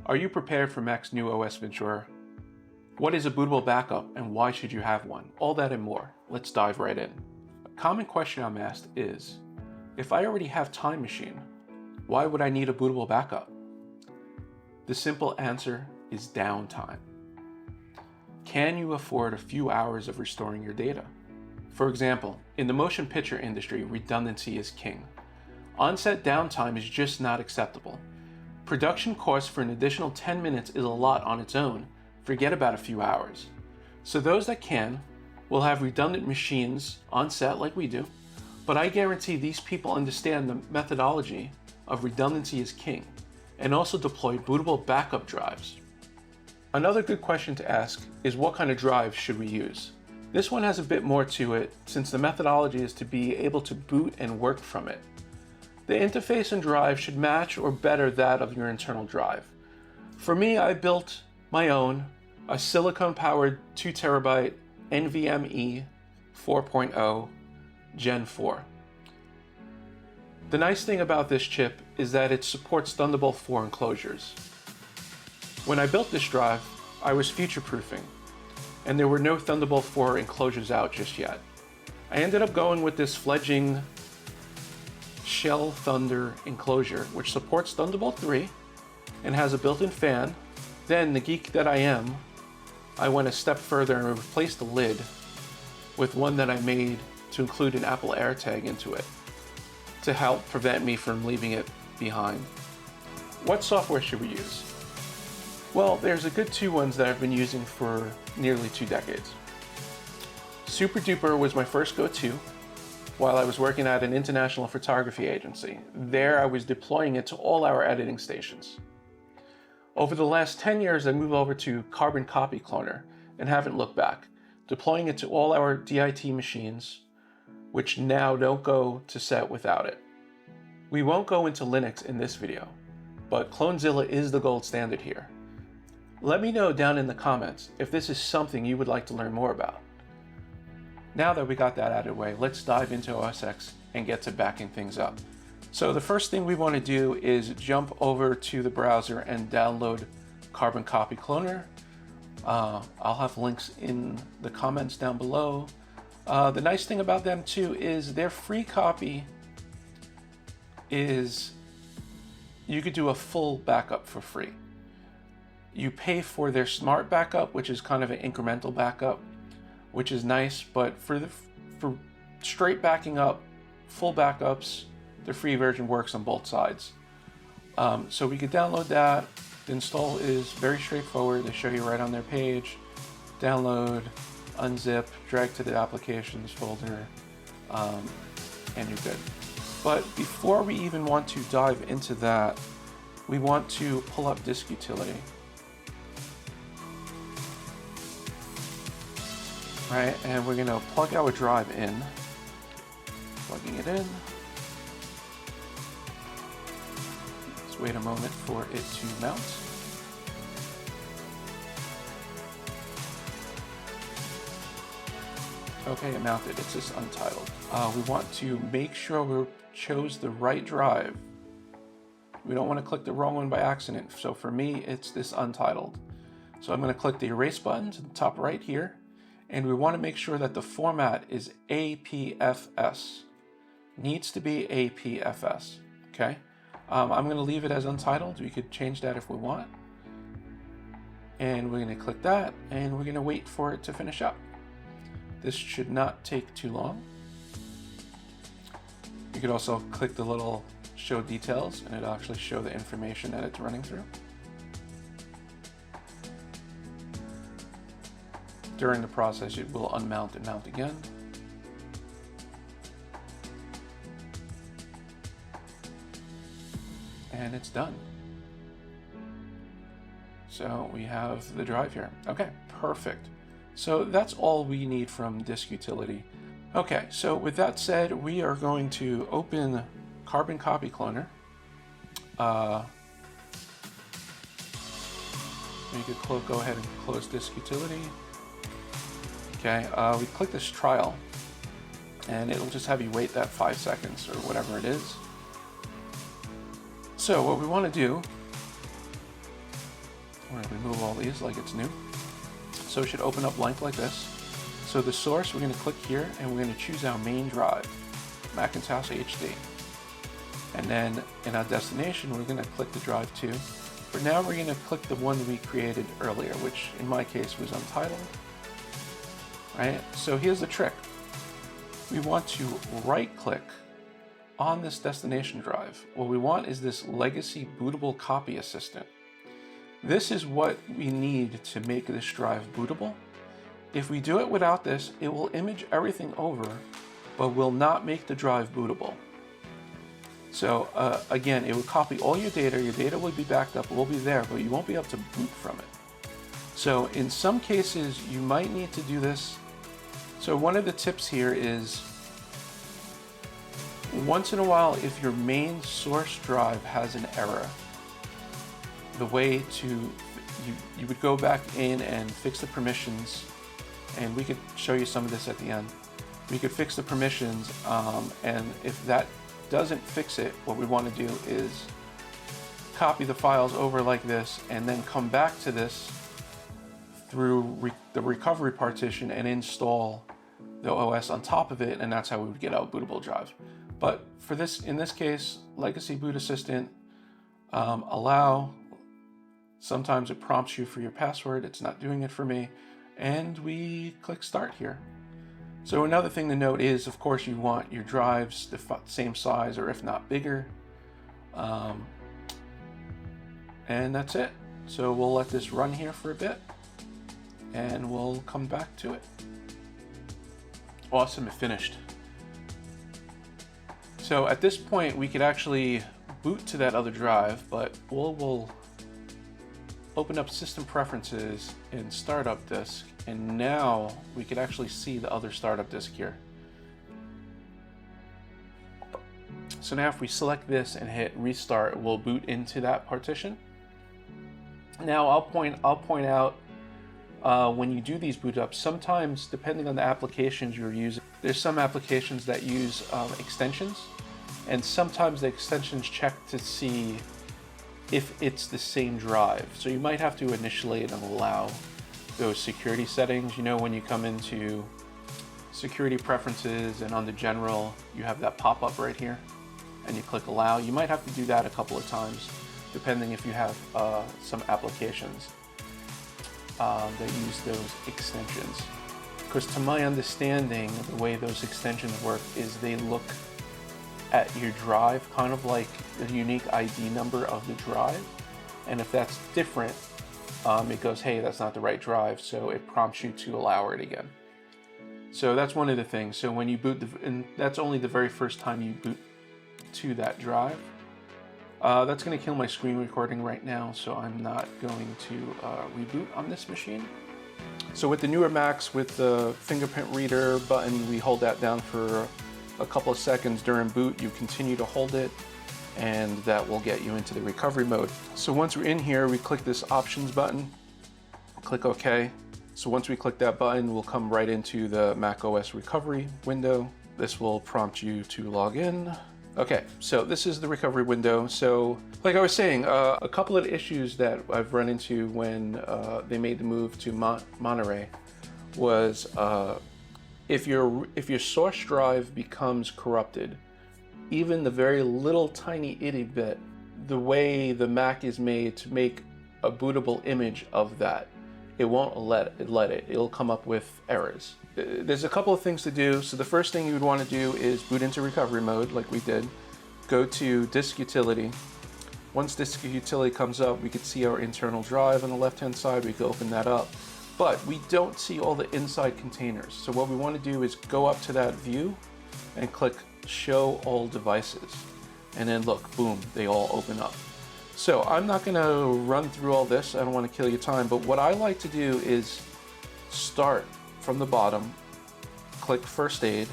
Are you prepared for Mac's new OS Ventura? What is a bootable backup and why should you have one? All that and more. Let's dive right in. A common question I'm asked is, if I already have Time Machine, why would I need a bootable backup? The simple answer is downtime. Can you afford a few hours of restoring your data? For example, in the motion picture industry, redundancy is king. On-set downtime is just not acceptable. Production cost for an additional 10 minutes is a lot on its own. Forget about a few hours. So those that can will have redundant machines on set like we do, but I guarantee these people understand the methodology of redundancy is king and also deploy bootable backup drives. Another good question to ask is what kind of drive should we use? This one has a bit more to it since the methodology is to be able to boot and work from it. The interface and drive should match or better that of your internal drive. For me, I built my own, a silicone-powered 2TB NVMe 4.0 Gen 4. The nice thing about this chip is that it supports Thunderbolt 4 enclosures. When I built this drive, I was future-proofing, and there were no Thunderbolt 4 enclosures out just yet. I ended up going with this fledgling Shell Thunder enclosure, which supports Thunderbolt 3 and has a built-in fan. Then, the geek that I am, I went a step further and replaced the lid with one that I made to include an Apple AirTag into it to help prevent me from leaving it behind. What software should we use? Well, there's a good two ones that I've been using for nearly 2 decades. SuperDuper was my first go-to while I was working at an international photography agency. There I was deploying it to all our editing stations. Over the last 10 years, I moved over to Carbon Copy Cloner and haven't looked back, deploying it to all our DIT machines, which now don't go to set without it. We won't go into Linux in this video, but Clonezilla is the gold standard here. Let me know down in the comments if this is something you would like to learn more about. Now that we got that out of the way, let's dive into OS X and get to backing things up. So the first thing we want to do is jump over to the browser and download Carbon Copy Cloner. I'll have links in the comments down below. The nice thing about them too is their free copy is you could do a full backup for free. You pay for their smart backup, which is kind of an incremental backup, which is nice, but for straight backing up, full backups, the free version works on both sides. So we could download that. The install is very straightforward. They show you right on their page. Download, unzip, drag to the applications folder, and you're good. But before we even want to dive into that, we want to pull up Disk Utility. Right, and we're gonna plug our drive in. Plugging it in. Let's wait a moment for it to mount. Okay, it mounted. It's just untitled. We want to make sure we chose the right drive. We don't want to click the wrong one by accident. So for me, it's this untitled. So I'm going to click the erase button to the top right here. And we want to make sure that the format is APFS. Needs to be APFS, okay? I'm going to leave it as untitled. We could change that if we want. And we're going to click that, and we're going to wait for it to finish up. This should not take too long. You could also click the little show details, and it'll actually show the information that it's running through. During the process, it will unmount and mount again. And it's done. So we have the drive here. Okay, perfect. So that's all we need from Disk Utility. Okay, so with that said, we are going to open Carbon Copy Cloner. You could go ahead and close Disk Utility. Okay, we click this trial, and it'll just have you wait that 5 seconds or whatever it is. So what we want to do We're going to remove all these like it's new. So it should open up blank like this. So the source, we're going to click here and we're going to choose our main drive, Macintosh HD. And then in our destination, we're going to click the drive 2. But now we're going to click the one we created earlier, which in my case was untitled. Right? So here's the trick. We want to right click on this destination drive. What we want is this legacy bootable copy assistant. This is what we need to make this drive bootable. If we do it without this, it will image everything over, but will not make the drive bootable. So again, it will copy all your data will be backed up, it will be there, but you won't be able to boot from it. So in some cases, you might need to do this. So one of the tips here is, once in a while, if your main source drive has an error, the way to, you would go back in and fix the permissions, and we could show you some of this at the end. We could fix the permissions, and if that doesn't fix it, what we want to do is copy the files over like this, and then come back to this through the recovery partition and install the OS on top of it, and that's how we would get out bootable drive. But for this, in this case, legacy boot assistant, allow, sometimes it prompts you for your password, it's not doing it for me, and we click start here. So another thing to note is, of course, you want your drives the same size or if not bigger. And that's it. So we'll let this run here for a bit and we'll come back to it. Awesome, it finished. So at this point, we could actually boot to that other drive, but we'll open up System Preferences in Startup Disk, and now we could actually see the other startup disk here. So now if we select this and hit Restart, we'll boot into that partition. Now I'll point out when you do these boot ups, sometimes depending on the applications you're using, there's some applications that use extensions, and sometimes the extensions check to see if it's the same drive. So you might have to initiate and allow those security settings. You know, when you come into security preferences and on the general, you have that pop-up right here and you click allow. You might have to do that a couple of times, depending if you have some applications that use those extensions. Because to my understanding, the way those extensions work is they look at your drive, kind of like the unique ID number of the drive. And if that's different, it goes, hey, that's not the right drive. So it prompts you to allow it again. So that's one of the things. So when you boot, and that's only the very first time you boot to that drive. That's gonna kill my screen recording right now, so I'm not going to reboot on this machine. So with the newer Macs, with the fingerprint reader button, we hold that down for a couple of seconds during boot. You continue to hold it, and that will get you into the recovery mode. So once we're in here, we click this options button, click OK. So once we click that button, we'll come right into the Mac OS recovery window. This will prompt you to log in. Okay, so this is the recovery window. So like I was saying, a couple of issues that I've run into when they made the move to Monterey was if your source drive becomes corrupted, even the very little tiny itty bit, the way the Mac is made to make a bootable image of that, it won't let it. It'll come up with errors. There's a couple of things to do. So the first thing you would want to do is boot into recovery mode like we did. Go to disk utility. Once disk utility comes up, we could see our internal drive on the left-hand side. We can open that up, but we don't see all the inside containers. So what we want to do is go up to that view and click show all devices. And then look, boom, they all open up. So I'm not gonna run through all this. I don't want to kill your time, but what I like to do is start from the bottom, click FirstAid,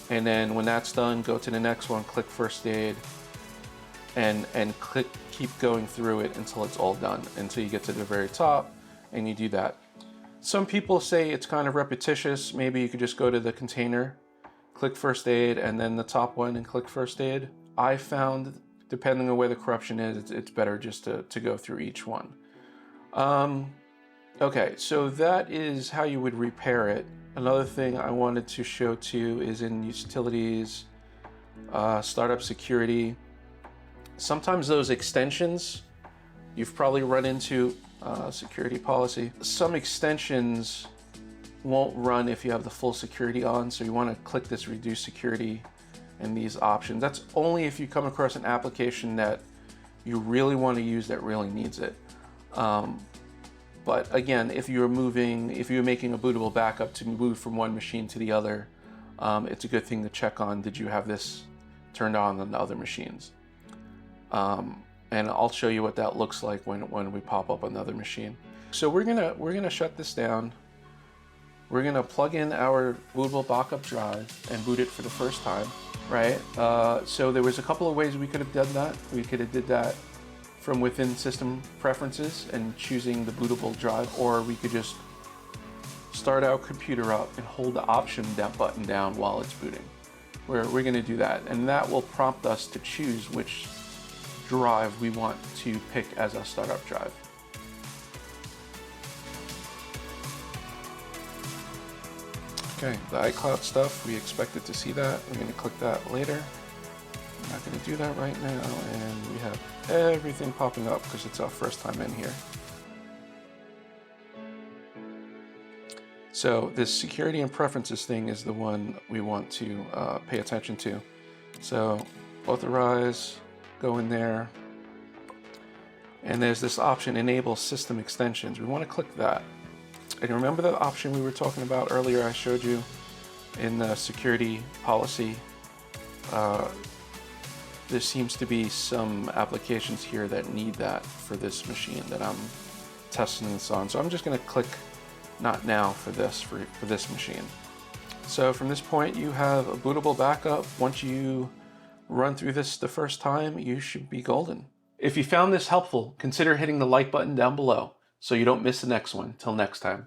and then when that's done, go to the next one, click FirstAid, and keep going through it until it's all done, until you get to the very top, and you do that. Some people say it's kind of repetitious. Maybe you could just go to the container, click FirstAid, and then the top one and click FirstAid. I found, depending on where the corruption is, it's better just to go through each one. Okay, so that is how you would repair it. Another thing I wanted to show too is in utilities, startup security. Sometimes those extensions, you've probably run into security policy. Some extensions won't run if you have the full security on, so you want to click this reduce security and these options. That's only if you come across an application that you really want to use that really needs it. But again, if you're making a bootable backup to move from one machine to the other, it's a good thing to check on, did you have this turned on the other machines? And I'll show you what that looks like when we pop up another machine. So we're gonna shut this down. We're gonna plug in our bootable backup drive and boot it for the first time, right? So there was a couple of ways we could have done that. We could have did that from within system preferences and choosing the bootable drive, or we could just start our computer up and hold the option button down while it's booting. We're gonna do that, and that will prompt us to choose which drive we want to pick as a startup drive. Okay, the iCloud stuff, we expected to see that. We're gonna click that later. I'm not gonna do that right now, and we have everything popping up because it's our first time in here. So this security and preferences thing is the one we want to pay attention to. So authorize, go in there, and there's this option, enable system extensions. We want to click that. And remember that option we were talking about earlier I showed you in the security policy? There seems to be some applications here that need that for this machine that I'm testing this on. So I'm just going to click not now for this machine. So from this point you have a bootable backup. Once you run through this the first time, you should be golden. If you found this helpful, consider hitting the like button down below so you don't miss the next one. Till next time.